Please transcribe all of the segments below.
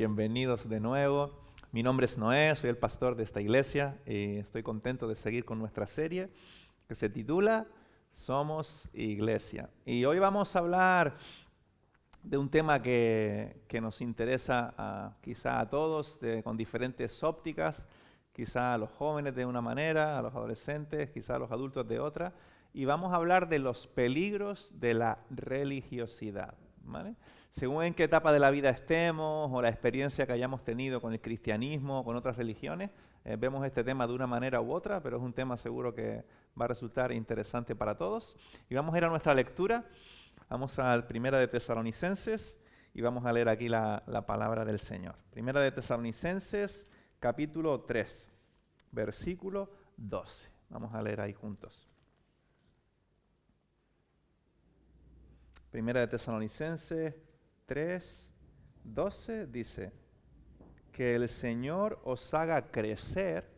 Bienvenidos de nuevo. Mi nombre es Noé, soy el pastor de esta iglesia y estoy contento de seguir con nuestra serie que se titula Somos Iglesia. Y hoy vamos a hablar de un tema que nos interesa quizá a todos con diferentes ópticas, quizá a los jóvenes de una manera, a los adolescentes, quizá a los adultos de otra. Y vamos a hablar de los peligros de la religiosidad, ¿vale? Según en qué etapa de la vida estemos o la experiencia que hayamos tenido con el cristianismo o con otras religiones, vemos este tema de una manera u otra, pero es un tema seguro que va a resultar interesante para todos. Y vamos a ir a nuestra lectura. Vamos a Primera de Tesalonicenses y vamos a leer aquí la palabra del Señor. Primera de Tesalonicenses, capítulo 3, versículo 12. Vamos a leer ahí juntos. Primera de Tesalonicenses 3, 12 dice: que el Señor os haga crecer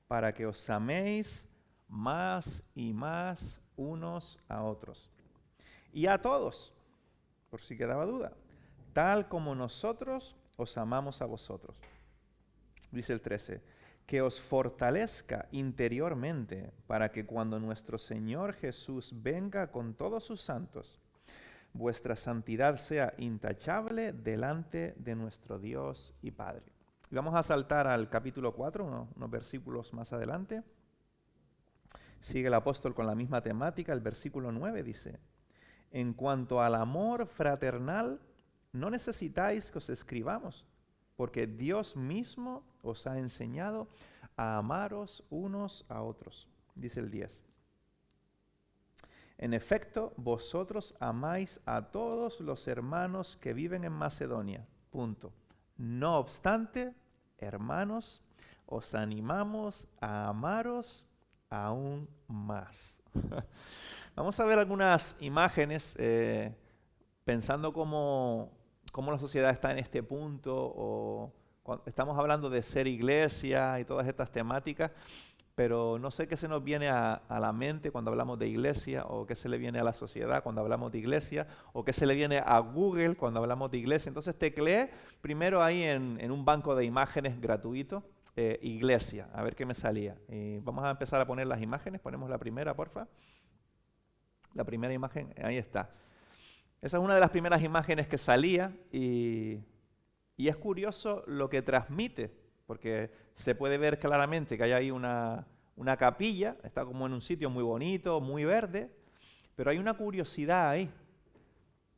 para que os améis más y más unos a otros. Y a todos, por si quedaba duda, tal como nosotros os amamos a vosotros. Dice el 13, que os fortalezca interiormente para que cuando nuestro Señor Jesús venga con todos sus santos, vuestra santidad sea intachable delante de nuestro Dios y Padre. Y vamos a saltar al capítulo 4, unos versículos más adelante. Sigue el apóstol con la misma temática. El versículo 9 dice: en cuanto al amor fraternal, no necesitáis que os escribamos, porque Dios mismo os ha enseñado a amaros unos a otros. Dice el 10. En efecto, vosotros amáis a todos los hermanos que viven en Macedonia. Punto. No obstante, hermanos, os animamos a amaros aún más. Vamos a ver algunas imágenes pensando cómo la sociedad está en este punto, o estamos hablando de ser iglesia y todas estas temáticas. Pero no sé qué se nos viene a la mente cuando hablamos de iglesia, o qué se le viene a la sociedad cuando hablamos de iglesia, o qué se le viene a Google cuando hablamos de iglesia. Entonces tecleé primero ahí en un banco de imágenes gratuito, iglesia, a ver qué me salía. Y vamos a empezar a poner las imágenes. Ponemos la primera, porfa. La primera imagen, ahí está. Esa es una de las primeras imágenes que salía y es curioso lo que transmite, porque se puede ver claramente que hay ahí una capilla, está como en un sitio muy bonito, muy verde, pero hay una curiosidad ahí,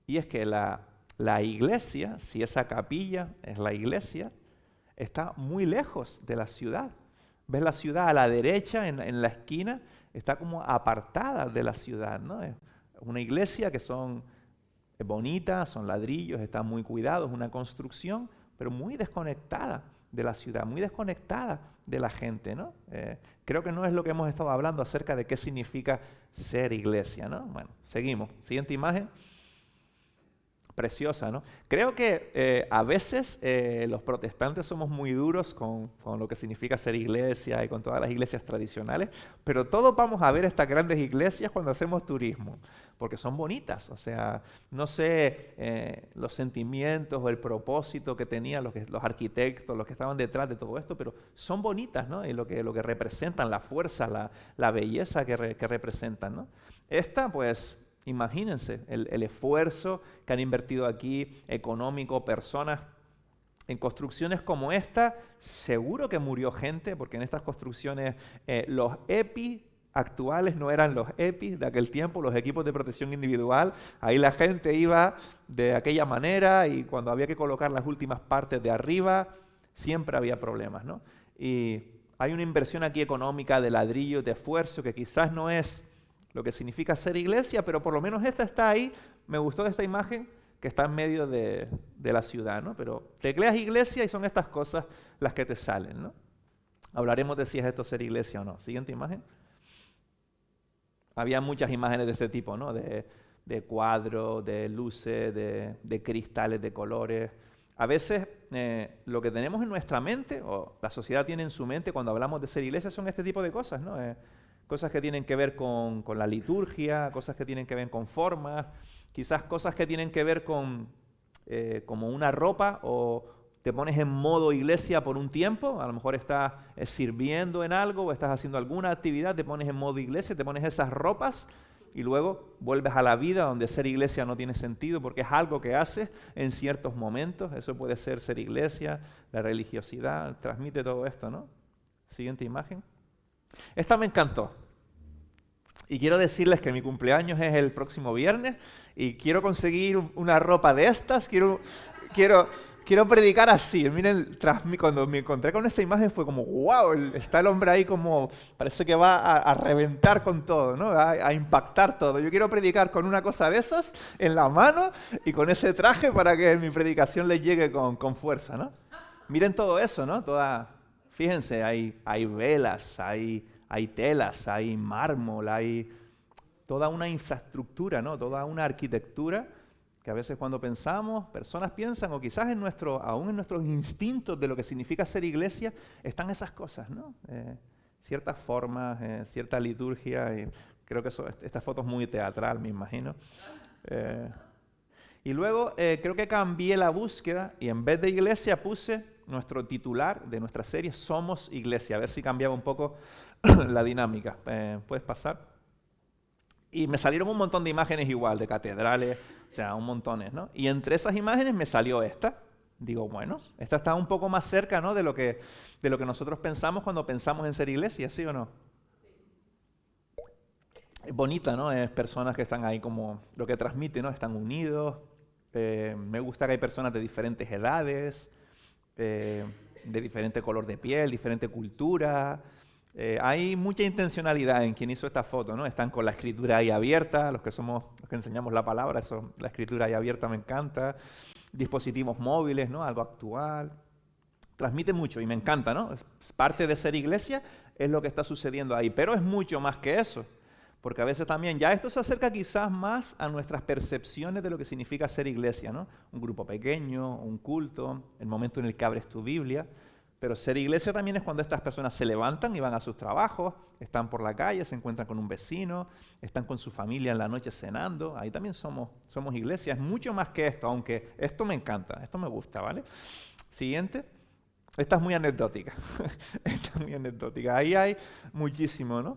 y es que la iglesia, si esa capilla es la iglesia, está muy lejos de la ciudad. ¿Ves la ciudad a la derecha, en la esquina? Está como apartada de la ciudad, ¿no? Es una iglesia que son bonitas, son ladrillos, están muy cuidados, una construcción, pero muy desconectada de la ciudad, muy desconectada de la gente, ¿no? Creo que no es lo que hemos estado hablando acerca de qué significa ser iglesia, ¿no? Bueno, seguimos. Siguiente imagen. Preciosa, ¿no? Creo que a veces los protestantes somos muy duros con lo que significa ser iglesia y con todas las iglesias tradicionales, pero todos vamos a ver estas grandes iglesias cuando hacemos turismo, porque son bonitas. O sea, no sé los sentimientos o el propósito que tenían los arquitectos, los que estaban detrás de todo esto, pero son bonitas, ¿no? Y lo que representan, la fuerza, la belleza que representan, ¿no? Esta, pues, imagínense el esfuerzo que han invertido aquí, económico, personas. En construcciones como esta, seguro que murió gente, porque en estas construcciones los EPI actuales no eran los EPI de aquel tiempo, los equipos de protección individual. Ahí la gente iba de aquella manera, y cuando había que colocar las últimas partes de arriba, siempre había problemas, ¿no? Y hay una inversión aquí económica de ladrillos, de esfuerzo, que quizás no es lo que significa ser iglesia, pero por lo menos esta está ahí. Me gustó esta imagen que está en medio de la ciudad, ¿no? Pero tecleas iglesia y son estas cosas las que te salen, ¿no? Hablaremos de si es esto ser iglesia o no. Siguiente imagen. Había muchas imágenes de este tipo, ¿no? De cuadros, de luces, de cristales, de colores. A veces lo que tenemos en nuestra mente, o la sociedad tiene en su mente cuando hablamos de ser iglesia, son este tipo de cosas, ¿no? Cosas que tienen que ver con la liturgia, cosas que tienen que ver con formas, quizás cosas que tienen que ver con como una ropa o te pones en modo iglesia por un tiempo, a lo mejor estás sirviendo en algo o estás haciendo alguna actividad, te pones en modo iglesia, te pones esas ropas y luego vuelves a la vida donde ser iglesia no tiene sentido porque es algo que haces en ciertos momentos. Eso puede ser iglesia, la religiosidad, transmite todo esto, ¿no? Siguiente imagen. Esta me encantó. Y quiero decirles que mi cumpleaños es el próximo viernes y quiero conseguir una ropa de estas, quiero predicar así. Miren, cuando me encontré con esta imagen fue como, wow, está el hombre ahí como, parece que va a reventar con todo, ¿no? A impactar todo. Yo quiero predicar con una cosa de esas en la mano y con ese traje para que mi predicación les llegue con fuerza, ¿no? Miren todo eso, ¿no? Fíjense, hay velas, hay telas, hay mármol, hay toda una infraestructura, ¿no? Toda una arquitectura que a veces cuando pensamos, personas piensan, o quizás aún en nuestros instintos de lo que significa ser iglesia, están esas cosas, ¿no? Ciertas formas, cierta liturgia, y creo que esta foto es muy teatral, me imagino. Y luego creo que cambié la búsqueda y en vez de iglesia puse nuestro titular de nuestra serie, Somos Iglesia, a ver si cambiaba un poco la dinámica. ¿Puedes pasar? Y me salieron un montón de imágenes igual, de catedrales, o sea, un montones, ¿no? Y entre esas imágenes me salió esta. Digo, bueno, esta está un poco más cerca, ¿no? de lo que nosotros pensamos cuando pensamos en ser iglesia, ¿sí o no? Es bonita, ¿no? Es personas que están ahí como lo que transmite, ¿no? Están unidos. Me gusta que hay personas de diferentes edades, de diferente color de piel, diferente cultura. Hay mucha intencionalidad en quien hizo esta foto, ¿no? Están con la escritura ahí abierta, los que enseñamos la palabra, la escritura ahí abierta me encanta. Dispositivos móviles, ¿no? Algo actual. Transmite mucho y me encanta, ¿no? Es parte de ser iglesia, es lo que está sucediendo ahí, pero es mucho más que eso. Porque a veces también, ya esto se acerca quizás más a nuestras percepciones de lo que significa ser iglesia, ¿no? Un grupo pequeño, un culto, el momento en el que abres tu Biblia. Pero ser iglesia también es cuando estas personas se levantan y van a sus trabajos, están por la calle, se encuentran con un vecino, están con su familia en la noche cenando. Ahí también somos iglesia. Es mucho más que esto, aunque esto me encanta, esto me gusta, ¿vale? Siguiente. Esta es muy anecdótica. Esta es muy anecdótica. Ahí hay muchísimo, ¿no?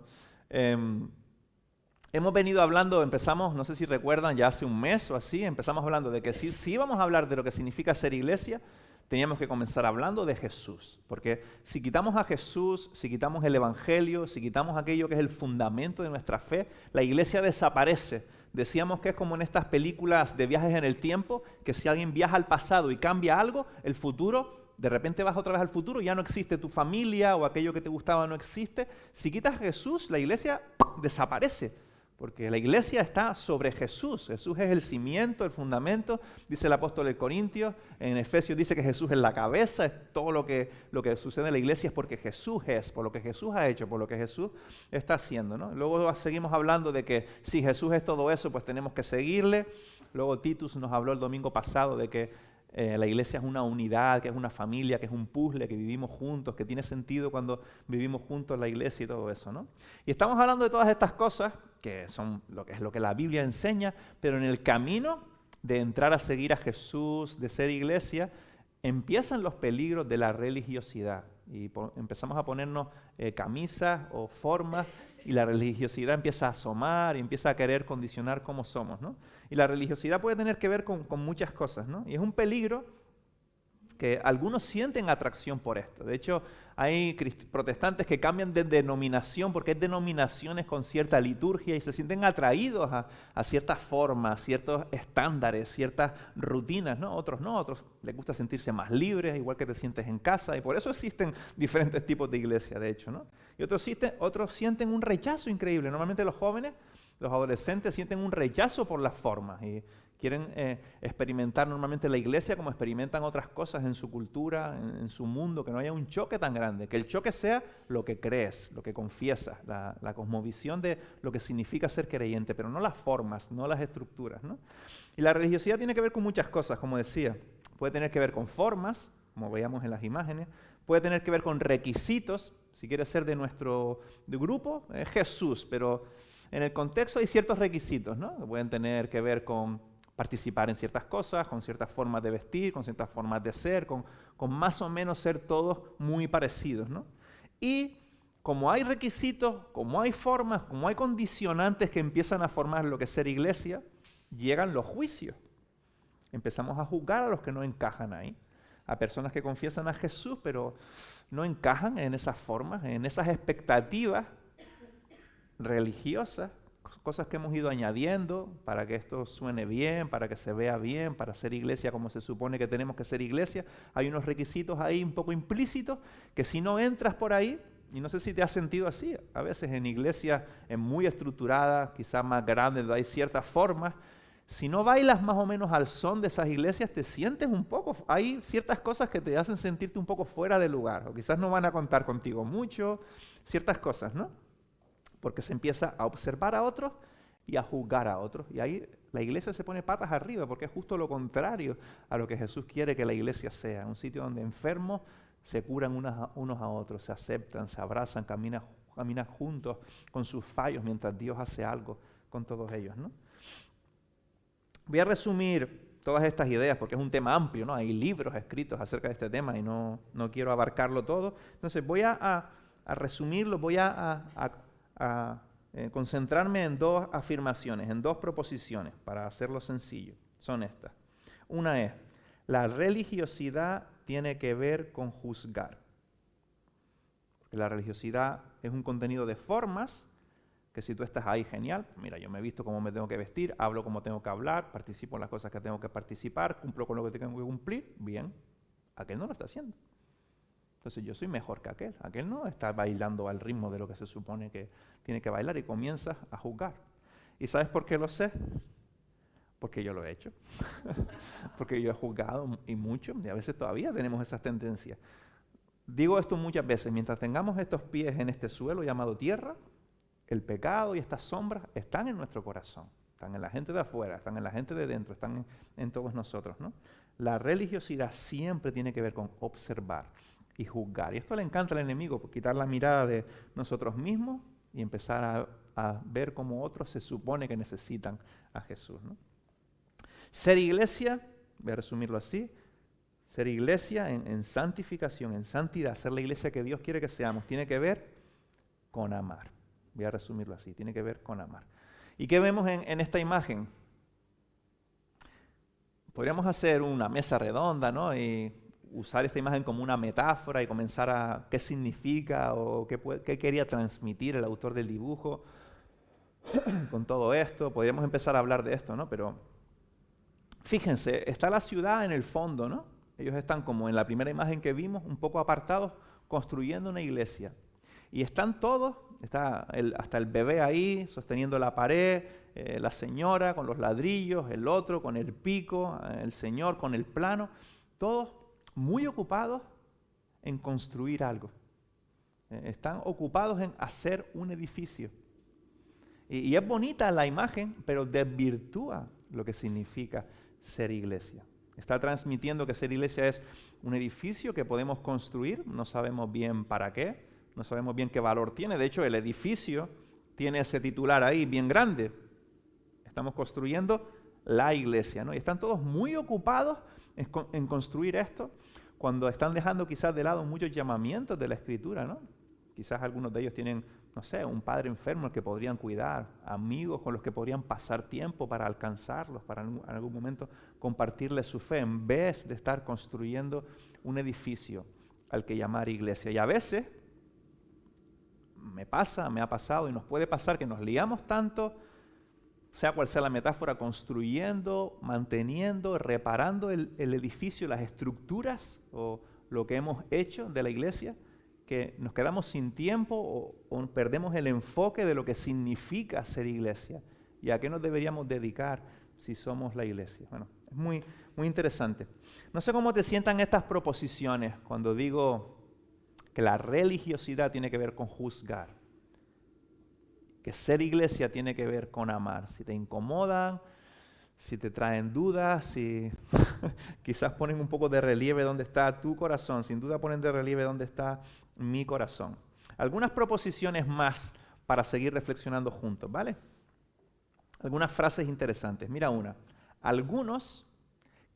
Hemos venido hablando, empezamos, no sé si recuerdan, ya hace un mes o así, empezamos hablando de que si íbamos a hablar de lo que significa ser iglesia, teníamos que comenzar hablando de Jesús. Porque si quitamos a Jesús, si quitamos el Evangelio, si quitamos aquello que es el fundamento de nuestra fe, la iglesia desaparece. Decíamos que es como en estas películas de viajes en el tiempo, que si alguien viaja al pasado y cambia algo, el futuro, de repente vas otra vez al futuro, ya no existe tu familia o aquello que te gustaba no existe. Si quitas a Jesús, la iglesia desaparece. Porque la iglesia está sobre Jesús. Jesús es el cimiento, el fundamento, dice el apóstol de Corintios. En Efesios dice que Jesús es la cabeza. Es todo lo que sucede en la iglesia es porque Jesús es, por lo que Jesús ha hecho, por lo que Jesús está haciendo, ¿no? Luego seguimos hablando de que si Jesús es todo eso, pues tenemos que seguirle. Luego Titus nos habló el domingo pasado de que la iglesia es una unidad, que es una familia, que es un puzzle, que vivimos juntos, que tiene sentido cuando vivimos juntos la iglesia y todo eso, ¿no? Y estamos hablando de todas estas cosas, que son lo que la Biblia enseña, pero en el camino de entrar a seguir a Jesús, de ser iglesia, empiezan los peligros de la religiosidad. Y empezamos a ponernos camisas o formas, y la religiosidad empieza a asomar y empieza a querer condicionar cómo somos, ¿no? Y la religiosidad puede tener que ver con muchas cosas, ¿no? Y es un peligro que algunos sienten atracción por esto. De hecho, hay protestantes que cambian de denominación porque hay denominaciones con cierta liturgia y se sienten atraídos a ciertas formas, ciertos estándares, ciertas rutinas, ¿no? Otros no, otros les gusta sentirse más libres, igual que te sientes en casa, y por eso existen diferentes tipos de iglesia, de hecho, ¿no? Y otros sienten un rechazo increíble. Normalmente los jóvenes, los adolescentes sienten un rechazo por las formas y quieren experimentar normalmente la iglesia como experimentan otras cosas en su cultura, en su mundo, que no haya un choque tan grande, que el choque sea lo que crees, lo que confiesas, la cosmovisión de lo que significa ser creyente, pero no las formas, no las estructuras, ¿no? Y la religiosidad tiene que ver con muchas cosas, como decía. Puede tener que ver con formas, como veíamos en las imágenes, puede tener que ver con requisitos. Si quieres ser de nuestro grupo, es Jesús, pero en el contexto hay ciertos requisitos, ¿no? Que pueden tener que ver con participar en ciertas cosas, con ciertas formas de vestir, con ciertas formas de ser, con más o menos ser todos muy parecidos, ¿no? Y como hay requisitos, como hay formas, como hay condicionantes que empiezan a formar lo que es ser iglesia, llegan los juicios. Empezamos a juzgar a los que no encajan ahí, a personas que confiesan a Jesús, pero no encajan en esas formas, en esas expectativas religiosas, cosas que hemos ido añadiendo para que esto suene bien, para que se vea bien, para ser iglesia como se supone que tenemos que ser iglesia. Hay unos requisitos ahí un poco implícitos que si no entras por ahí, y no sé si te has sentido así, a veces en iglesias muy estructuradas, quizás más grandes, donde hay ciertas formas, si no bailas más o menos al son de esas iglesias, te sientes un poco, hay ciertas cosas que te hacen sentirte un poco fuera de lugar, o quizás no van a contar contigo mucho, ciertas cosas, ¿no? Porque se empieza a observar a otros y a juzgar a otros. Y ahí la iglesia se pone patas arriba, porque es justo lo contrario a lo que Jesús quiere que la iglesia sea. Un sitio donde enfermos se curan unos a otros, se aceptan, se abrazan, caminan juntos con sus fallos mientras Dios hace algo con todos ellos, ¿no? Voy a resumir todas estas ideas porque es un tema amplio, ¿no? Hay libros escritos acerca de este tema y no quiero abarcarlo todo. Entonces voy a resumirlo, voy a concentrarme en dos afirmaciones, en dos proposiciones, para hacerlo sencillo. Son estas. Una es, la religiosidad tiene que ver con juzgar. Porque la religiosidad es un contenido de formas que si tú estás ahí, genial, mira, yo me he visto cómo me tengo que vestir, hablo como tengo que hablar, participo en las cosas que tengo que participar, cumplo con lo que tengo que cumplir, bien, aquel no lo está haciendo. Entonces yo soy mejor que aquel no está bailando al ritmo de lo que se supone que tiene que bailar y comienzas a juzgar. ¿Y sabes por qué lo sé? Porque yo lo he hecho, porque yo he juzgado y mucho, y a veces todavía tenemos esas tendencias. Digo esto muchas veces, mientras tengamos estos pies en este suelo llamado tierra, el pecado y estas sombras están en nuestro corazón, están en la gente de afuera, están en la gente de dentro, están en todos nosotros, ¿no? La religiosidad siempre tiene que ver con observar y juzgar. Y esto le encanta al enemigo, por quitar la mirada de nosotros mismos y empezar a ver cómo otros se supone que necesitan a Jesús, ¿no? Ser iglesia, voy a resumirlo así, ser iglesia en santificación, en santidad, ser la iglesia que Dios quiere que seamos, tiene que ver con amar. Voy a resumirlo así, tiene que ver con amar. ¿Y qué vemos en esta imagen? Podríamos hacer una mesa redonda, ¿no? Y usar esta imagen como una metáfora y comenzar a qué significa o qué quería transmitir el autor del dibujo con todo esto. Podríamos empezar a hablar de esto, ¿no? Pero fíjense, está la ciudad en el fondo, ¿no? Ellos están como en la primera imagen que vimos, un poco apartados, construyendo una iglesia. Y están todos, está hasta el bebé ahí sosteniendo la pared, la señora con los ladrillos, el otro con el pico, el señor con el plano, todos muy ocupados en construir algo. Están ocupados en hacer un edificio. Y es bonita la imagen, pero desvirtúa lo que significa ser iglesia. Está transmitiendo que ser iglesia es un edificio que podemos construir, no sabemos bien para qué, no sabemos bien qué valor tiene. De hecho, el edificio tiene ese titular ahí bien grande. Estamos construyendo la iglesia, ¿no? Y están todos muy ocupados en construir esto, cuando están dejando quizás de lado muchos llamamientos de la Escritura, ¿no? Quizás algunos de ellos tienen, no sé, un padre enfermo al que podrían cuidar, amigos con los que podrían pasar tiempo para alcanzarlos, para en algún momento compartirles su fe, en vez de estar construyendo un edificio al que llamar iglesia. Y a veces me ha pasado y nos puede pasar que nos liamos tanto, sea cual sea la metáfora, construyendo, manteniendo, reparando el edificio, las estructuras o lo que hemos hecho de la iglesia, que nos quedamos sin tiempo o perdemos el enfoque de lo que significa ser iglesia y a qué nos deberíamos dedicar si somos la iglesia. Bueno, es muy interesante. No sé cómo te sientan estas proposiciones cuando digo que la religiosidad tiene que ver con juzgar, que ser iglesia tiene que ver con amar. Si te incomodan, si te traen dudas, si quizás ponen un poco de relieve dónde está tu corazón, sin duda ponen de relieve dónde está mi corazón. Algunas proposiciones más para seguir reflexionando juntos, ¿vale? Algunas frases interesantes. Mira una. Algunos,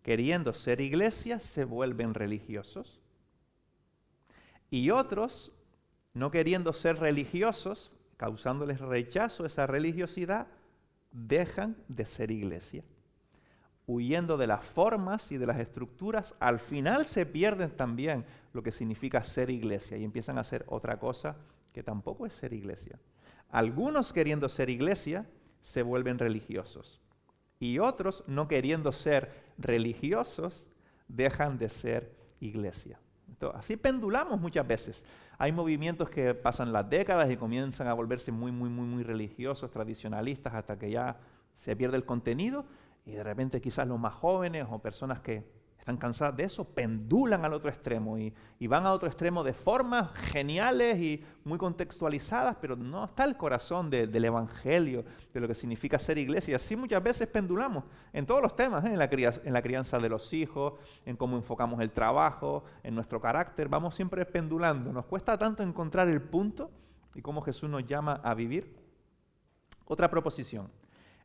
queriendo ser iglesia, se vuelven religiosos. Y otros, no queriendo ser religiosos, causándoles rechazo a esa religiosidad, dejan de ser iglesia. Huyendo de las formas y de las estructuras, al final se pierden también lo que significa ser iglesia y empiezan a hacer otra cosa que tampoco es ser iglesia. Algunos, queriendo ser iglesia, se vuelven religiosos. Y otros, no queriendo ser religiosos, dejan de ser iglesia. Entonces, así pendulamos muchas veces. Hay movimientos que pasan las décadas y comienzan a volverse muy religiosos, tradicionalistas, hasta que ya se pierde el contenido y de repente quizás los más jóvenes o personas que están cansadas de eso pendulan al otro extremo y van a otro extremo de formas geniales y muy contextualizadas, pero no está el corazón del evangelio, de lo que significa ser iglesia. Y así muchas veces pendulamos en todos los temas, en la crianza de los hijos, en cómo enfocamos el trabajo, en nuestro carácter. Vamos siempre pendulando. Nos cuesta tanto encontrar el punto y cómo Jesús nos llama a vivir. Otra proposición.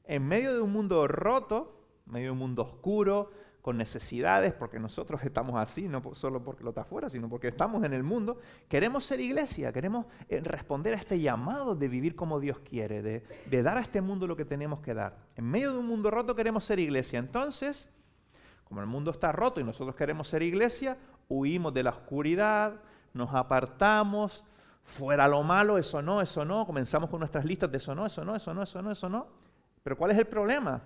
En medio de un mundo roto, en medio de un mundo oscuro, con necesidades, porque nosotros estamos así, no solo porque lo está afuera, sino porque estamos en el mundo, queremos ser iglesia, queremos responder a este llamado de vivir como Dios quiere, de dar a este mundo lo que tenemos que dar. En medio de un mundo roto queremos ser iglesia. Entonces, como el mundo está roto y nosotros queremos ser iglesia, huimos de la oscuridad, nos apartamos, fuera lo malo, eso no, comenzamos con nuestras listas de eso no. Pero ¿cuál es el problema?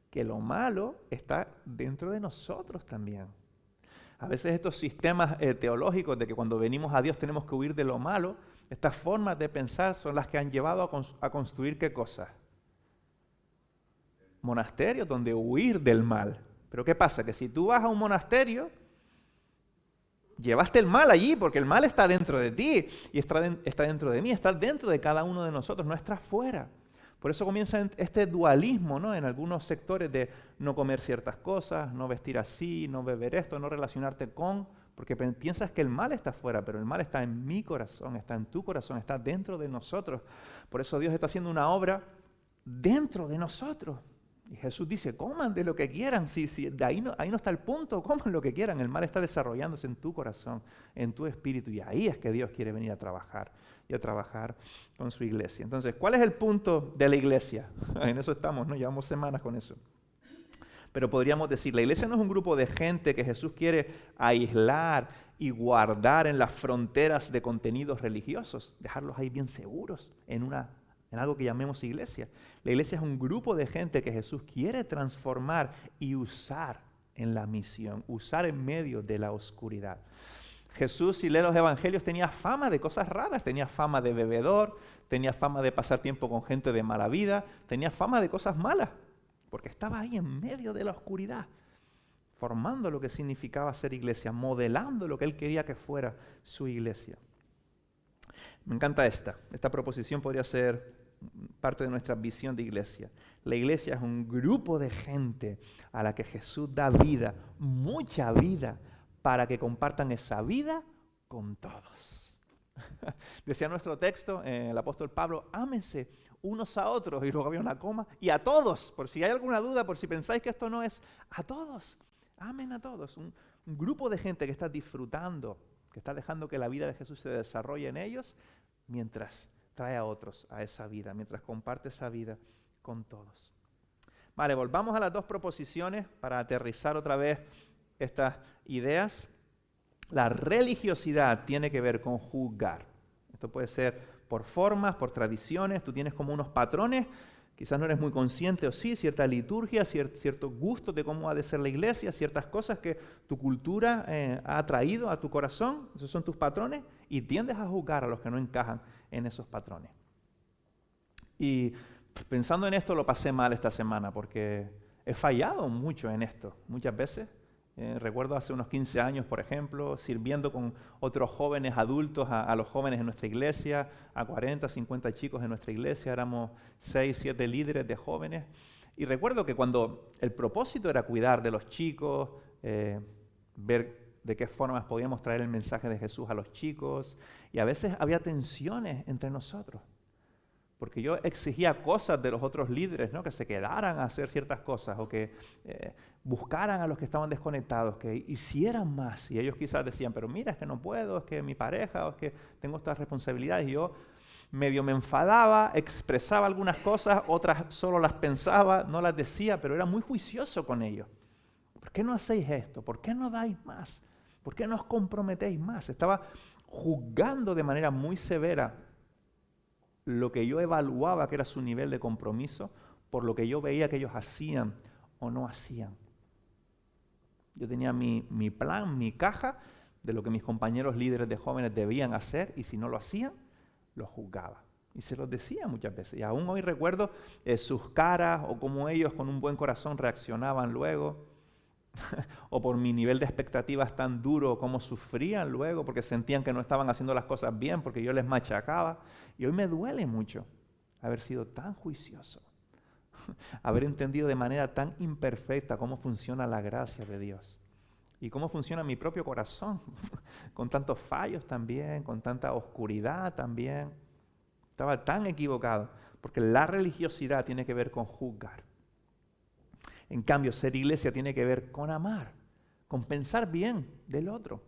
Que lo malo está dentro de nosotros también. A veces estos sistemas teológicos de que cuando venimos a Dios tenemos que huir de lo malo, estas formas de pensar son las que han llevado a construir ¿qué cosas? Monasterios donde huir del mal. Pero ¿qué pasa? Que si tú vas a un monasterio, llevaste el mal allí, porque el mal está dentro de ti y está dentro de mí, está dentro de cada uno de nosotros, no está fuera. Por eso comienza este dualismo, ¿no? En algunos sectores de no comer ciertas cosas, no vestir así, no beber esto, no relacionarte con, porque piensas que el mal está afuera, pero el mal está en mi corazón, está en tu corazón, está dentro de nosotros. Por eso Dios está haciendo una obra dentro de nosotros. Y Jesús dice, coman de lo que quieran, si de ahí no está el punto, coman lo que quieran, el mal está desarrollándose en tu corazón, en tu espíritu, y ahí es que Dios quiere venir a trabajar y a trabajar con su iglesia. Entonces, ¿cuál es el punto de la iglesia? En eso estamos, ¿no? Llevamos semanas con eso. Pero podríamos decir, la iglesia no es un grupo de gente que Jesús quiere aislar y guardar en las fronteras de contenidos religiosos, dejarlos ahí bien seguros en algo que llamemos iglesia. La iglesia es un grupo de gente que Jesús quiere transformar y usar en la misión, usar en medio de la oscuridad. Jesús, si lee los evangelios, tenía fama de cosas raras, tenía fama de bebedor, tenía fama de pasar tiempo con gente de mala vida, tenía fama de cosas malas, porque estaba ahí en medio de la oscuridad, formando lo que significaba ser iglesia, modelando lo que él quería que fuera su iglesia. Me encanta esta proposición podría ser parte de nuestra visión de iglesia. La iglesia es un grupo de gente a la que Jesús da vida, mucha vida, para que compartan esa vida con todos. Decía nuestro texto, el apóstol Pablo, ámense unos a otros, y luego había una coma, y a todos, por si hay alguna duda, por si pensáis que esto no es, a todos, amen a todos. Un grupo de gente que está disfrutando, que está dejando que la vida de Jesús se desarrolle en ellos, mientras trae a otros a esa vida, mientras comparte esa vida con todos. Vale, volvamos a las dos proposiciones para aterrizar otra vez estas ideas. La religiosidad tiene que ver con juzgar. Esto puede ser por formas, por tradiciones. Tú tienes como unos patrones, quizás no eres muy consciente o sí, cierta liturgia, ciertos gustos de cómo ha de ser la iglesia, ciertas cosas que tu cultura ha traído a tu corazón. Esos son tus patrones y tiendes a juzgar a los que no encajan en esos patrones. Y pensando en esto lo pasé mal esta semana porque he fallado mucho en esto, muchas veces. Recuerdo hace unos 15 años, por ejemplo, sirviendo con otros jóvenes adultos, a los jóvenes en nuestra iglesia, a 40, 50 chicos en nuestra iglesia, éramos 6, 7 líderes de jóvenes. Y recuerdo que cuando el propósito era cuidar de los chicos, ver de qué formas podíamos traer el mensaje de Jesús a los chicos, y a veces había tensiones entre nosotros, porque yo exigía cosas de los otros líderes, ¿no? Que se quedaran a hacer ciertas cosas o que buscaran a los que estaban desconectados, que hicieran más. Y ellos quizás decían, pero mira, es que no puedo, es que mi pareja, o es que tengo estas responsabilidades. Y yo medio me enfadaba, expresaba algunas cosas, otras solo las pensaba, no las decía, pero era muy juicioso con ellos. ¿Por qué no hacéis esto? ¿Por qué no dais más? ¿Por qué no os comprometéis más? Estaba juzgando de manera muy severa lo que yo evaluaba que era su nivel de compromiso por lo que yo veía que ellos hacían o no hacían. Yo tenía mi plan, mi caja de lo que mis compañeros líderes de jóvenes debían hacer y si no lo hacían, los juzgaba. Y se los decía muchas veces. Y aún hoy recuerdo sus caras o cómo ellos con un buen corazón reaccionaban luego. O por mi nivel de expectativas tan duro, cómo sufrían luego porque sentían que no estaban haciendo las cosas bien porque yo les machacaba. Y hoy me duele mucho haber sido tan juicioso, haber entendido de manera tan imperfecta cómo funciona la gracia de Dios y cómo funciona mi propio corazón, con tantos fallos también, con tanta oscuridad también. Estaba tan equivocado, porque la religiosidad tiene que ver con juzgar. En cambio, ser iglesia tiene que ver con amar, con pensar bien del otro.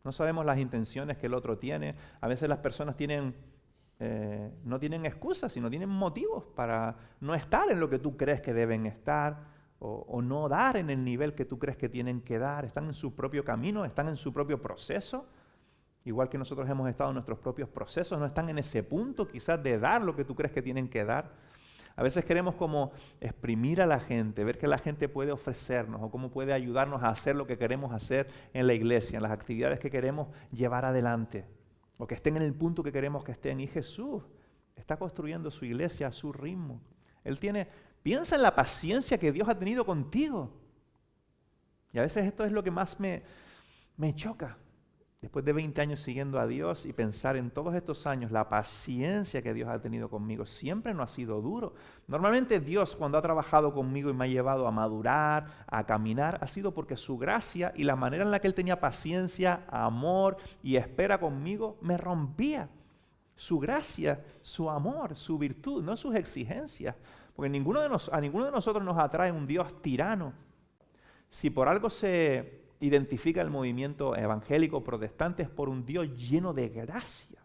No sabemos las intenciones que el otro tiene. A veces las personas no tienen excusas, sino tienen motivos para no estar en lo que tú crees que deben estar o no dar en el nivel que tú crees que tienen que dar. Están en su propio camino, están en su propio proceso. Igual que nosotros hemos estado en nuestros propios procesos, no están en ese punto quizás de dar lo que tú crees que tienen que dar. A veces queremos como exprimir a la gente, ver qué la gente puede ofrecernos o cómo puede ayudarnos a hacer lo que queremos hacer en la iglesia, en las actividades que queremos llevar adelante, o que estén en el punto que queremos que estén. Y Jesús está construyendo su iglesia a su ritmo. Piensa en la paciencia que Dios ha tenido contigo. Y a veces esto es lo que más me choca. Después de 20 años siguiendo a Dios y pensar en todos estos años, la paciencia que Dios ha tenido conmigo, siempre no ha sido duro. Normalmente Dios, cuando ha trabajado conmigo y me ha llevado a madurar, a caminar, ha sido porque su gracia y la manera en la que Él tenía paciencia, amor y espera conmigo, me rompía. Su gracia, su amor, su virtud, no sus exigencias. Porque a ninguno de nosotros nos atrae un Dios tirano. Si por algo se identifica el movimiento evangélico protestante es por un Dios lleno de gracia,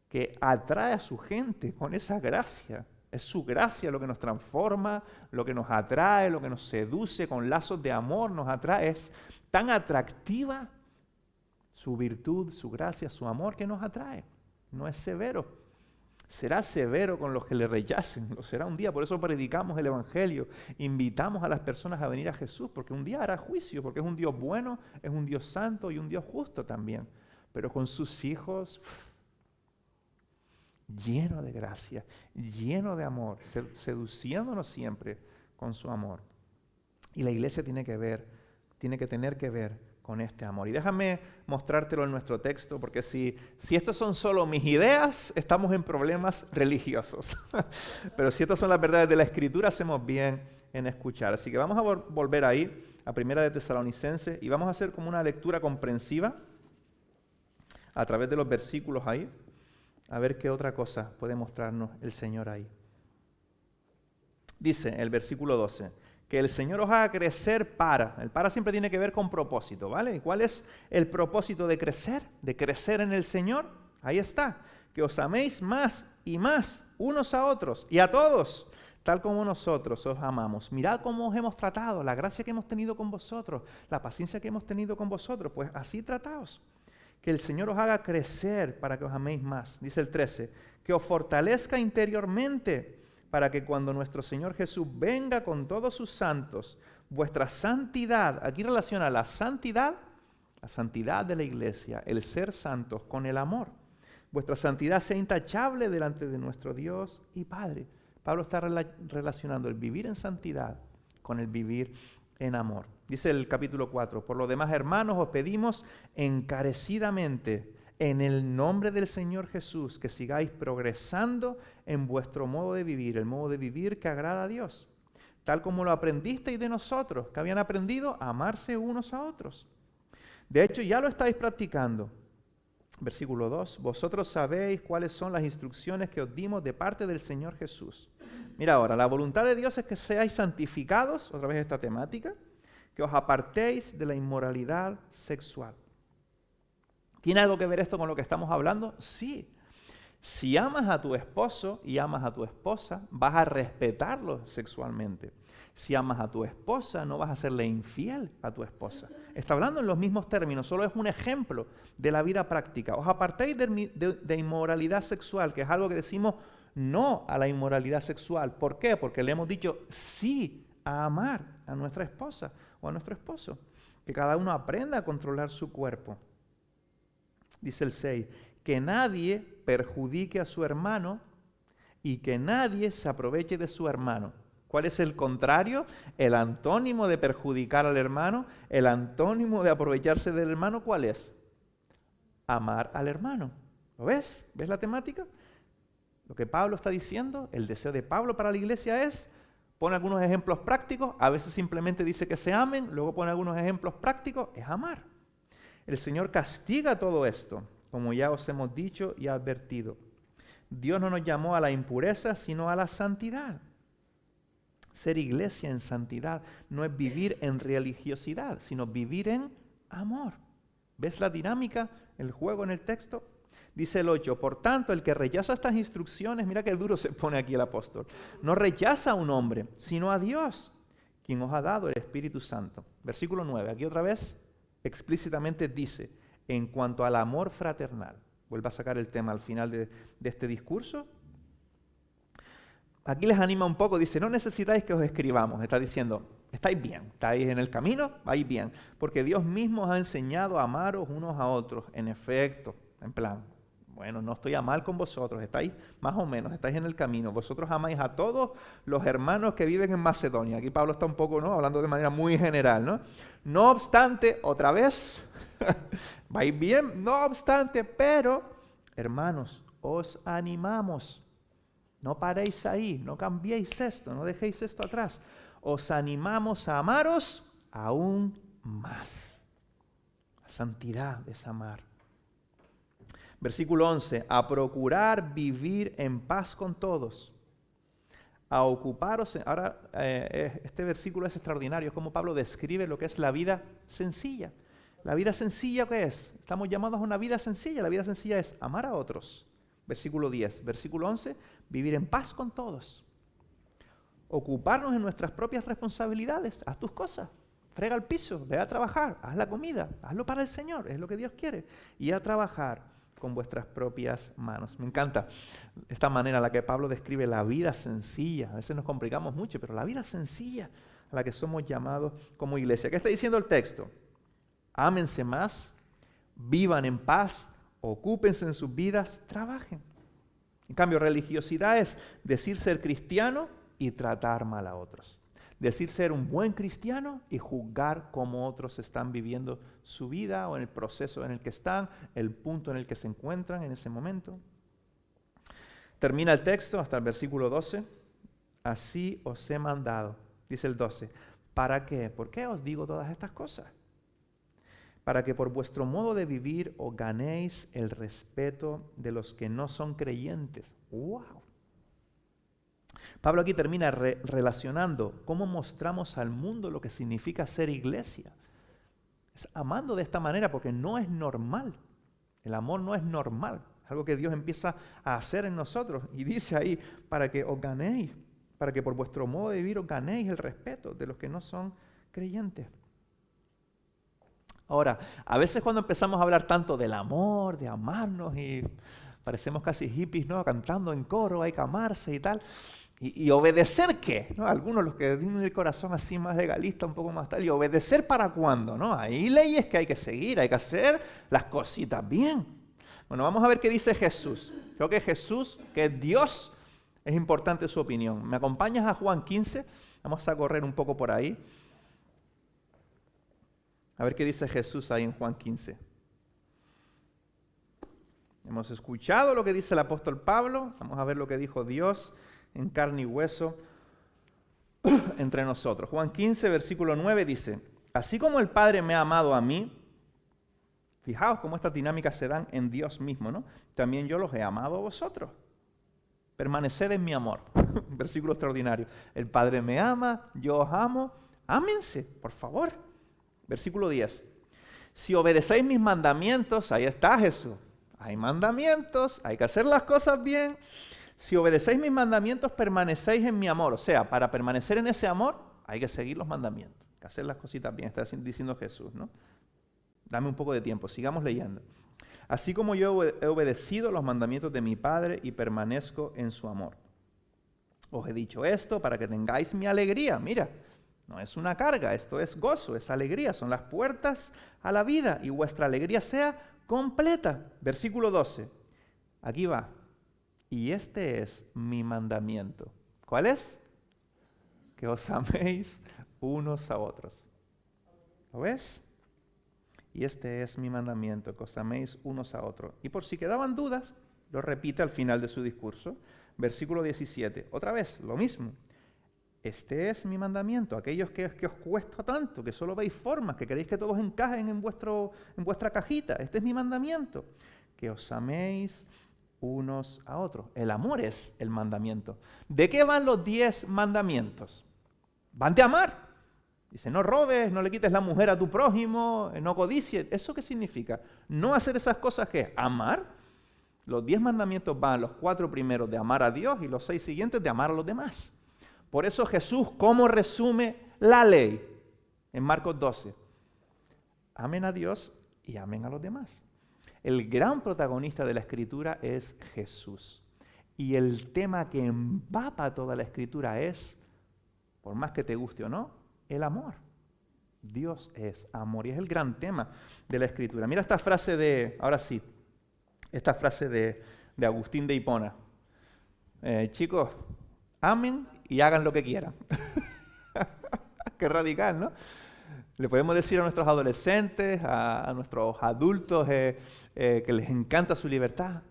que atrae a su gente con esa gracia. Es su gracia lo que nos transforma, lo que nos atrae, lo que nos seduce con lazos de amor, nos atrae. Es tan atractiva su virtud, su gracia, su amor que nos atrae. No es severo. Será severo con los que le rechacen, lo será un día. Por eso predicamos el Evangelio, invitamos a las personas a venir a Jesús, porque un día hará juicio, porque es un Dios bueno, es un Dios santo y un Dios justo también. Pero con sus hijos, lleno de gracia, lleno de amor, seduciéndonos siempre con su amor. Y la iglesia tiene que tener que ver con este amor. Y déjame mostrártelo en nuestro texto, porque si estos son solo mis ideas, estamos en problemas religiosos. Pero si estas son las verdades de la Escritura, hacemos bien en escuchar. Así que vamos a volver ahí, a Primera de Tesalonicenses, y vamos a hacer como una lectura comprensiva a través de los versículos ahí, a ver qué otra cosa puede mostrarnos el Señor ahí. Dice el versículo 12, que el Señor os haga crecer el para siempre tiene que ver con propósito, ¿vale? ¿Y cuál es el propósito de crecer? De crecer en el Señor. Ahí está, que os améis más y más unos a otros y a todos, tal como nosotros os amamos. Mirad cómo os hemos tratado, la gracia que hemos tenido con vosotros, la paciencia que hemos tenido con vosotros, pues así trataos. Que el Señor os haga crecer para que os améis más. Dice el 13, que os fortalezca interiormente, para que cuando nuestro Señor Jesús venga con todos sus santos, vuestra santidad, aquí relaciona la santidad de la iglesia, el ser santos con el amor. Vuestra santidad sea intachable delante de nuestro Dios y Padre. Pablo está relacionando el vivir en santidad con el vivir en amor. Dice el capítulo 4, por lo demás, hermanos, os pedimos encarecidamente, en el nombre del Señor Jesús, que sigáis progresando en vuestro modo de vivir, el modo de vivir que agrada a Dios, tal como lo aprendisteis de nosotros, que habían aprendido a amarse unos a otros. De hecho, ya lo estáis practicando. Versículo 2, vosotros sabéis cuáles son las instrucciones que os dimos de parte del Señor Jesús. Mira ahora, la voluntad de Dios es que seáis santificados, otra vez esta temática, que os apartéis de la inmoralidad sexual. ¿Tiene algo que ver esto con lo que estamos hablando? Sí. Si amas a tu esposo y amas a tu esposa, vas a respetarlo sexualmente. Si amas a tu esposa, no vas a serle infiel a tu esposa. Está hablando en los mismos términos, solo es un ejemplo de la vida práctica. Os apartéis de inmoralidad sexual, que es algo que decimos no a la inmoralidad sexual. ¿Por qué? Porque le hemos dicho sí a amar a nuestra esposa o a nuestro esposo. Que cada uno aprenda a controlar su cuerpo. Dice el 6, que nadie perjudique a su hermano y que nadie se aproveche de su hermano. ¿Cuál es el contrario? El antónimo de perjudicar al hermano, el antónimo de aprovecharse del hermano, ¿cuál es? Amar al hermano. ¿Lo ves? ¿Ves la temática? Lo que Pablo está diciendo, el deseo de Pablo para la iglesia es, pone algunos ejemplos prácticos, a veces simplemente dice que se amen, luego pone algunos ejemplos prácticos, es amar. El Señor castiga todo esto, como ya os hemos dicho y advertido. Dios no nos llamó a la impureza, sino a la santidad. Ser iglesia en santidad no es vivir en religiosidad, sino vivir en amor. ¿Ves la dinámica, el juego en el texto? Dice el 8, por tanto, el que rechaza estas instrucciones, mira qué duro se pone aquí el apóstol, no rechaza a un hombre, sino a Dios, quien os ha dado el Espíritu Santo. Versículo 9, aquí otra vez explícitamente dice, en cuanto al amor fraternal, vuelve a sacar el tema al final de este discurso. Aquí les anima un poco, dice, no necesitáis que os escribamos, está diciendo, estáis bien, estáis en el camino, vais bien, porque Dios mismo os ha enseñado a amaros unos a otros, en efecto, en plan, bueno, no estoy a mal con vosotros, estáis más o menos, estáis en el camino, vosotros amáis a todos los hermanos que viven en Macedonia. Aquí Pablo está un poco, ¿no?, hablando de manera muy general, ¿no? No obstante, otra vez, vais bien, no obstante, pero, hermanos, os animamos. No paréis ahí, no cambiéis esto, no dejéis esto atrás. Os animamos a amaros aún más. La santidad es amar. Versículo 11, a procurar vivir en paz con todos. A ocuparos, ahora este versículo es extraordinario, es como Pablo describe lo que es la vida sencilla. La vida sencilla, ¿qué es? Estamos llamados a una vida sencilla. La vida sencilla es amar a otros. Versículo 10. Versículo 11, vivir en paz con todos. Ocuparnos en nuestras propias responsabilidades. Haz tus cosas. Frega el piso, ve a trabajar, haz la comida, hazlo para el Señor, es lo que Dios quiere. Y a trabajar con vuestras propias manos. Me encanta esta manera en la que Pablo describe la vida sencilla. A veces nos complicamos mucho, pero la vida sencilla a la que somos llamados como iglesia. ¿Qué está diciendo el texto? Ámense más, vivan en paz, ocúpense en sus vidas, trabajen. En cambio, religiosidad es decir ser cristiano y tratar mal a otros. Decir ser un buen cristiano y juzgar cómo otros están viviendo su vida o en el proceso en el que están, el punto en el que se encuentran en ese momento. Termina el texto hasta el versículo 12. Así os he mandado, dice el 12. ¿Para qué? ¿Por qué os digo todas estas cosas? Para que por vuestro modo de vivir os ganéis el respeto de los que no son creyentes. ¡Wow! Pablo aquí termina relacionando cómo mostramos al mundo lo que significa ser iglesia. Es amando de esta manera porque no es normal. El amor no es normal. Es algo que Dios empieza a hacer en nosotros. Y dice ahí, para que os ganéis, para que por vuestro modo de vivir os ganéis el respeto de los que no son creyentes. Ahora, a veces cuando empezamos a hablar tanto del amor, de amarnos, y parecemos casi hippies, ¿no?, cantando en coro, hay que amarse y tal, y obedecer ¿qué? ¿No? Algunos, los que tienen el corazón así más legalista, un poco más tal, ¿y obedecer para cuándo? ¿No? Hay leyes que hay que seguir, hay que hacer las cositas bien. Bueno, vamos a ver qué dice Jesús. Creo que Jesús, que es Dios, es importante su opinión. ¿Me acompañas a Juan 15? Vamos a correr un poco por ahí. A ver qué dice Jesús ahí en Juan 15. Hemos escuchado lo que dice el apóstol Pablo. Vamos a ver lo que dijo Dios en carne y hueso entre nosotros. Juan 15, versículo 9 dice, así como el Padre me ha amado a mí, Fijaos cómo estas dinámicas se dan en Dios mismo, ¿no? También yo los he amado a vosotros. Permaneced en mi amor. Versículo extraordinario. El Padre me ama, yo os amo. Ámense, por favor. Versículo 10. Si obedecéis mis mandamientos, ahí está Jesús. Hay mandamientos, hay que hacer las cosas bien. Si obedecéis mis mandamientos, permanecéis en mi amor. O sea, para permanecer en ese amor, hay que seguir los mandamientos. Hay que hacer las cositas bien, está diciendo Jesús, ¿no? Dame un poco de tiempo, sigamos leyendo. Así como yo he obedecido los mandamientos de mi Padre y permanezco en su amor. Os he dicho esto para que tengáis mi alegría. Mira, no es una carga, esto es gozo, es alegría. Son las puertas a la vida y vuestra alegría sea completa. Versículo 12. Aquí va. Y este es mi mandamiento. ¿Cuál es? Que os améis unos a otros. ¿Lo ves? Y este es mi mandamiento, que os améis unos a otros. Y por si quedaban dudas, lo repite al final de su discurso. Versículo 17. Otra vez, lo mismo. Este es mi mandamiento. Aquellos que os cuesta tanto, que solo veis formas, que queréis que todos encajen en vuestra cajita. Este es mi mandamiento. Que os améis unos a otros. El amor es el mandamiento. ¿De qué van los 10 mandamientos? Van de amar. Dice, no robes, no le quites la mujer a tu prójimo, no codicies. ¿Eso qué significa? No hacer esas cosas que es amar. Los 10 mandamientos van, los 4 primeros de amar a Dios y los 6 siguientes de amar a los demás. Por eso Jesús, ¿cómo resume la ley? En Marcos 12. Amen a Dios y amen a los demás. El gran protagonista de la Escritura es Jesús. Y el tema que empapa toda la Escritura es, por más que te guste o no, el amor. Dios es amor y es el gran tema de la Escritura. Mira esta frase esta frase de Agustín de Hipona. Chicos, amen y hagan lo que quieran. Qué radical, ¿no? Le podemos decir a nuestros adolescentes, a nuestros adultos que les encanta su libertad,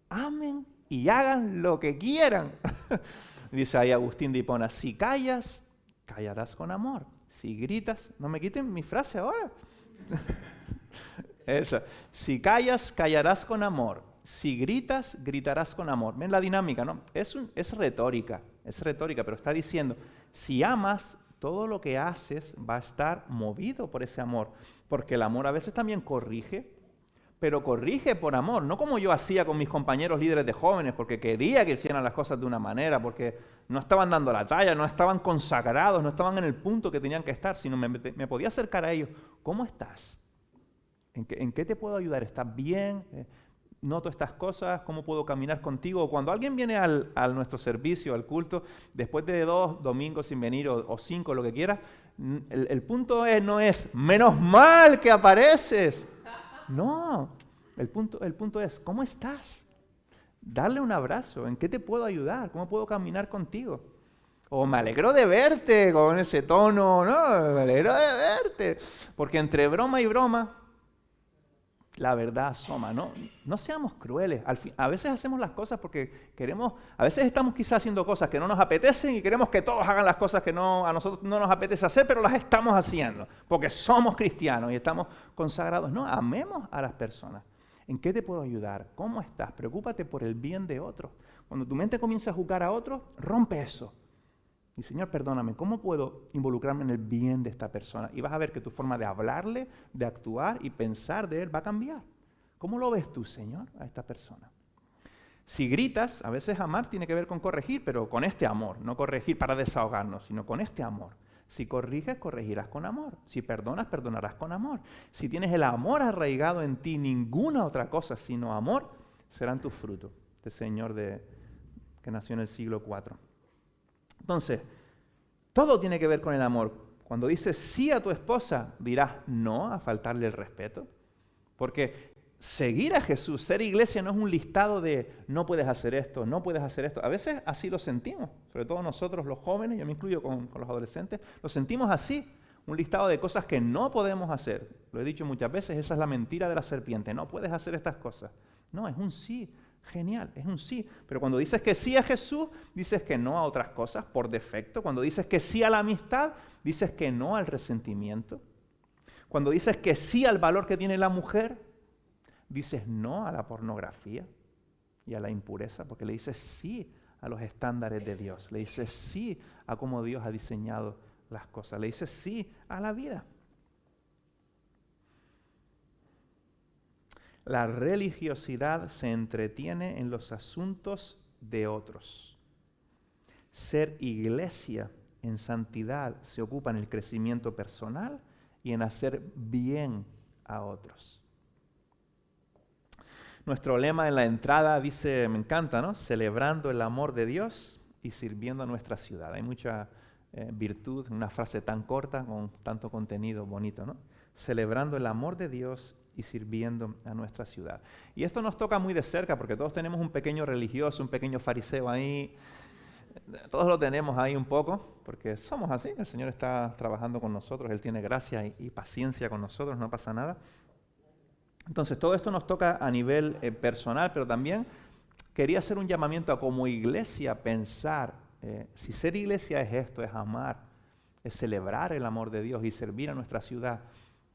amen y hagan lo que quieran. Dice ahí Agustín de Hipona, si callas, callarás con amor. Si gritas, no me quiten mi frase ahora. Esa. Si callas, callarás con amor. Si gritas, gritarás con amor. ¿Ven la dinámica, no? Es retórica, pero está diciendo, si amas, todo lo que haces va a estar movido por ese amor. Porque el amor a veces también corrige, pero corrige por amor, no como yo hacía con mis compañeros líderes de jóvenes, porque quería que hicieran las cosas de una manera, porque no estaban dando la talla, no estaban consagrados, no estaban en el punto que tenían que estar, sino me podía acercar a ellos. ¿Cómo estás? ¿En qué te puedo ayudar? ¿Estás bien? ¿Noto estas cosas? ¿Cómo puedo caminar contigo? Cuando alguien viene a nuestro servicio, al culto, después de 2 domingos sin venir o 5, lo que quiera, el punto no es, menos mal que apareces. No, el punto es, ¿cómo estás? Darle un abrazo, ¿en qué te puedo ayudar? ¿Cómo puedo caminar contigo? O me alegro de verte con ese tono, no, me alegro de verte. Porque entre broma y broma, la verdad asoma, ¿no? No seamos crueles. A veces hacemos las cosas porque queremos, a veces estamos quizás haciendo cosas que no nos apetecen y queremos que todos hagan las cosas que a nosotros no nos apetece hacer, pero las estamos haciendo porque somos cristianos y estamos consagrados. No, amemos a las personas. ¿En qué te puedo ayudar? ¿Cómo estás? Preocúpate por el bien de otros. Cuando tu mente comienza a juzgar a otros, rompe eso. Y Señor, perdóname, ¿cómo puedo involucrarme en el bien de esta persona? Y vas a ver que tu forma de hablarle, de actuar y pensar de él va a cambiar. ¿Cómo lo ves tú, Señor, a esta persona? Si gritas, a veces amar tiene que ver con corregir, pero con este amor. No corregir para desahogarnos, sino con este amor. Si corriges, corregirás con amor. Si perdonas, perdonarás con amor. Si tienes el amor arraigado en ti, ninguna otra cosa sino amor, serán tus frutos. Este Señor que nació en el siglo IV. Entonces, todo tiene que ver con el amor. Cuando dices sí a tu esposa, dirás no a faltarle el respeto. Porque seguir a Jesús, ser iglesia, no es un listado de no puedes hacer esto, no puedes hacer esto. A veces así lo sentimos, sobre todo nosotros los jóvenes, yo me incluyo con los adolescentes, lo sentimos así, un listado de cosas que no podemos hacer. Lo he dicho muchas veces, esa es la mentira de la serpiente, no puedes hacer estas cosas. No, es un sí. Genial, es un sí. Pero cuando dices que sí a Jesús, dices que no a otras cosas por defecto. Cuando dices que sí a la amistad, dices que no al resentimiento. Cuando dices que sí al valor que tiene la mujer, Dices no a la pornografía y a la impureza, porque le dices sí a los estándares de Dios. Le dices sí a cómo Dios ha diseñado las cosas. Le dices sí a la vida. La religiosidad se entretiene en los asuntos de otros. Ser iglesia en santidad se ocupa en el crecimiento personal y en hacer bien a otros. Nuestro lema en la entrada dice, me encanta, ¿no? Celebrando el amor de Dios y sirviendo a nuestra ciudad. Hay mucha virtud en una frase tan corta con tanto contenido bonito, ¿no? Celebrando el amor de Dios y sirviendo a nuestra ciudad. Y esto nos toca muy de cerca porque todos tenemos un pequeño religioso, un pequeño fariseo ahí. Todos lo tenemos ahí un poco porque somos así. El Señor está trabajando con nosotros, Él tiene gracia y paciencia con nosotros, no pasa nada. Entonces, todo esto nos toca a nivel personal, pero también quería hacer un llamamiento a como iglesia pensar, si ser iglesia es esto, es amar, es celebrar el amor de Dios y servir a nuestra ciudad,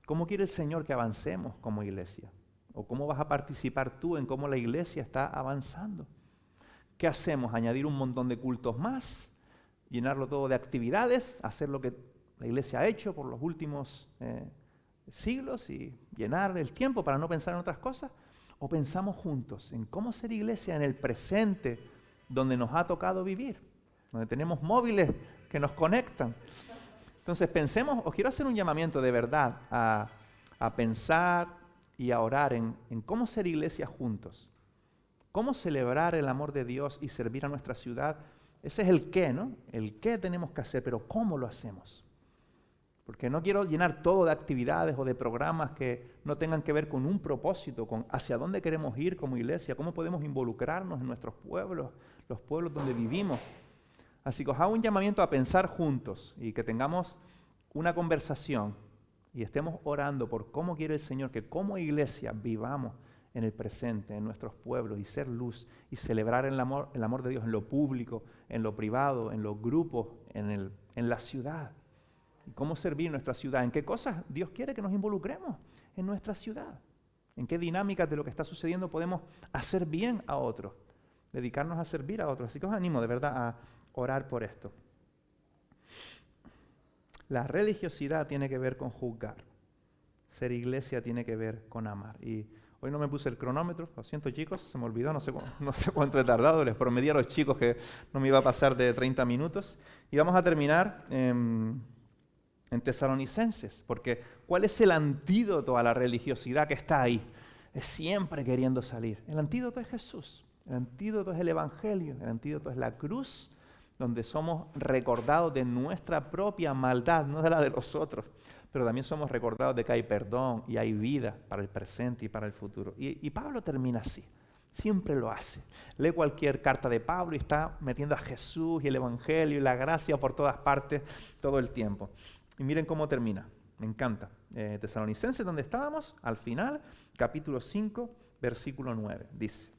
¿cómo quiere el Señor que avancemos como iglesia? ¿O cómo vas a participar tú en cómo la iglesia está avanzando? ¿Qué hacemos? ¿Añadir un montón de cultos más? ¿Llenarlo todo de actividades? ¿Hacer lo que la iglesia ha hecho por los últimos siglos y llenar el tiempo para no pensar en otras cosas? ¿O pensamos juntos en cómo ser iglesia en el presente donde nos ha tocado vivir? Donde tenemos móviles que nos conectan. Entonces pensemos, os quiero hacer un llamamiento de verdad a pensar y a orar en cómo ser iglesia juntos. Cómo celebrar el amor de Dios y servir a nuestra ciudad. Ese es el qué, ¿no? El qué tenemos que hacer, pero ¿cómo lo hacemos? Porque no quiero llenar todo de actividades o de programas que no tengan que ver con un propósito, con hacia dónde queremos ir como iglesia, cómo podemos involucrarnos en nuestros pueblos, los pueblos donde vivimos. Así que os hago un llamamiento a pensar juntos y que tengamos una conversación y estemos orando por cómo quiere el Señor que como iglesia vivamos en el presente, en nuestros pueblos y ser luz y celebrar el amor de Dios en lo público, en lo privado, en los grupos, en la ciudad. Y cómo servir nuestra ciudad, en qué cosas Dios quiere que nos involucremos en nuestra ciudad, en qué dinámicas de lo que está sucediendo podemos hacer bien a otros, dedicarnos a servir a otros. Así que os animo de verdad a orar por esto. La religiosidad tiene que ver con juzgar. Ser iglesia tiene que ver con amar. Y hoy no me puse el cronómetro, lo siento chicos, se me olvidó, no sé cuánto he tardado, les prometí a los chicos que no me iba a pasar de 30 minutos. Y vamos a terminar en Tesalonicenses, porque ¿cuál es el antídoto a la religiosidad que está ahí? Es siempre queriendo salir. El antídoto es Jesús, el antídoto es el Evangelio, el antídoto es la cruz, donde somos recordados de nuestra propia maldad, no de la de los otros, pero también somos recordados de que hay perdón y hay vida para el presente y para el futuro. Y Pablo termina así, siempre lo hace. Lee cualquier carta de Pablo y está metiendo a Jesús y el Evangelio y la gracia por todas partes todo el tiempo. Y miren cómo termina, me encanta. Tesalonicenses, donde estábamos, al final, capítulo 5, versículo 9, dice.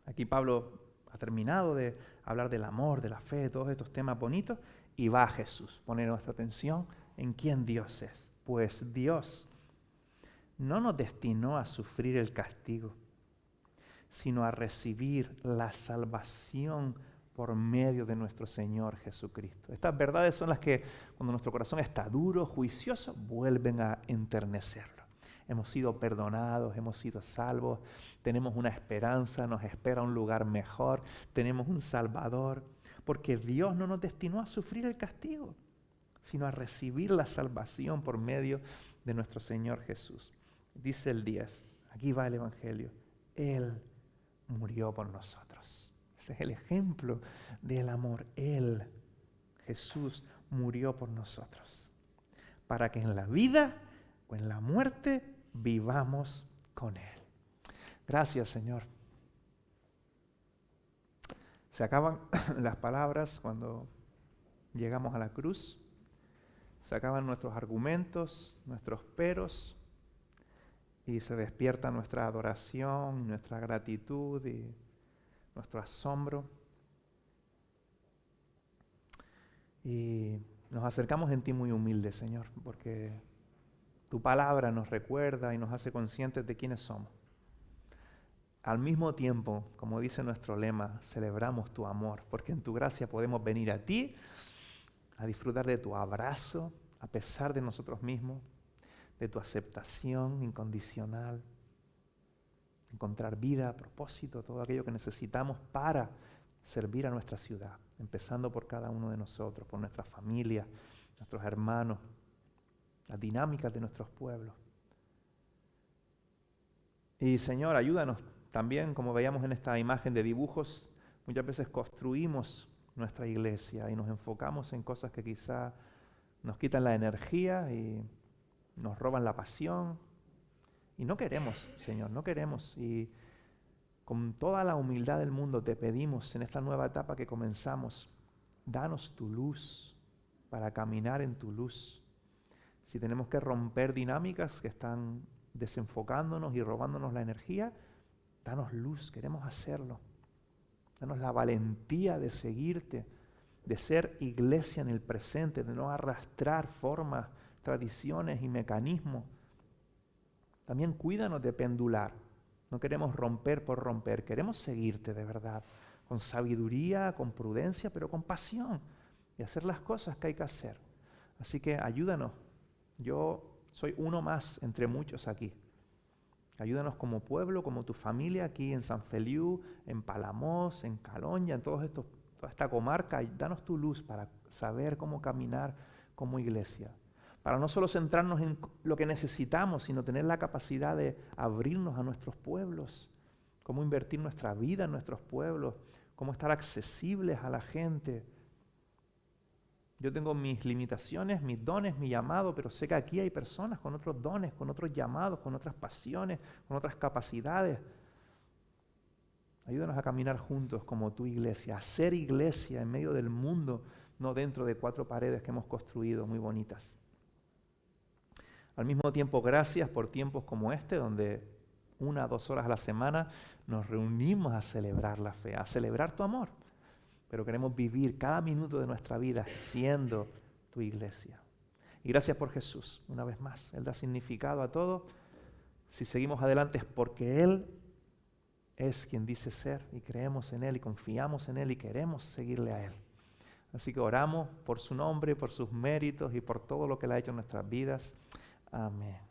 Aquí Pablo ha terminado de hablar del amor, de la fe, de todos estos temas bonitos, y va a Jesús, pone nuestra atención en quién Dios es. Pues Dios no nos destinó a sufrir el castigo, sino a recibir la salvación por medio de nuestro Señor Jesucristo. Estas verdades son las que, cuando nuestro corazón está duro, juicioso, vuelven a enternecerlo. Hemos sido perdonados, hemos sido salvos, tenemos una esperanza, nos espera un lugar mejor, tenemos un Salvador, porque Dios no nos destinó a sufrir el castigo, sino a recibir la salvación por medio de nuestro Señor Jesús. Dice el 10, aquí va el Evangelio, Él murió por nosotros. Ese es el ejemplo del amor. Él, Jesús, murió por nosotros, para que en la vida o en la muerte vivamos con Él. Gracias, Señor. Se acaban las palabras cuando llegamos a la cruz. Se acaban nuestros argumentos, nuestros peros, y se despierta nuestra adoración, nuestra gratitud y nuestro asombro. Y nos acercamos en ti muy humildes, Señor, porque Tu palabra nos recuerda y nos hace conscientes de quiénes somos. Al mismo tiempo, como dice nuestro lema, celebramos tu amor, porque en tu gracia podemos venir a ti a disfrutar de tu abrazo, a pesar de nosotros mismos, de tu aceptación incondicional, encontrar vida, propósito, todo aquello que necesitamos para servir a nuestra ciudad, empezando por cada uno de nosotros, por nuestra familia, nuestros hermanos, las dinámicas de nuestros pueblos. Y Señor, ayúdanos también, como veíamos en esta imagen de dibujos, muchas veces construimos nuestra iglesia y nos enfocamos en cosas que quizá nos quitan la energía y nos roban la pasión. Y no queremos, Señor, no queremos. Y con toda la humildad del mundo te pedimos en esta nueva etapa que comenzamos, danos tu luz para caminar en tu luz. Si tenemos que romper dinámicas que están desenfocándonos y robándonos la energía, danos luz, queremos hacerlo. Danos la valentía de seguirte, de ser iglesia en el presente, de no arrastrar formas, tradiciones y mecanismos. También cuídanos de pendular. No queremos romper por romper, queremos seguirte de verdad, con sabiduría, con prudencia, pero con pasión, y hacer las cosas que hay que hacer. Así que ayúdanos. Yo soy uno más entre muchos aquí. Ayúdanos como pueblo, como tu familia aquí en San Feliu, en Palamos, en Caloña, en toda esta comarca. Danos tu luz para saber cómo caminar como iglesia. Para no solo centrarnos en lo que necesitamos, sino tener la capacidad de abrirnos a nuestros pueblos, cómo invertir nuestra vida en nuestros pueblos, cómo estar accesibles a la gente. Yo tengo mis limitaciones, mis dones, mi llamado, pero sé que aquí hay personas con otros dones, con otros llamados, con otras pasiones, con otras capacidades. Ayúdanos a caminar juntos como tu iglesia, a ser iglesia en medio del mundo, no dentro de 4 paredes que hemos construido muy bonitas. Al mismo tiempo, gracias por tiempos como este, donde 1 a 2 horas a la semana nos reunimos a celebrar la fe, a celebrar tu amor. Pero queremos vivir cada minuto de nuestra vida siendo tu iglesia. Y gracias por Jesús, una vez más. Él da significado a todo. Si seguimos adelante es porque Él es quien dice ser y creemos en Él y confiamos en Él y queremos seguirle a Él. Así que oramos por su nombre, por sus méritos y por todo lo que Él ha hecho en nuestras vidas. Amén.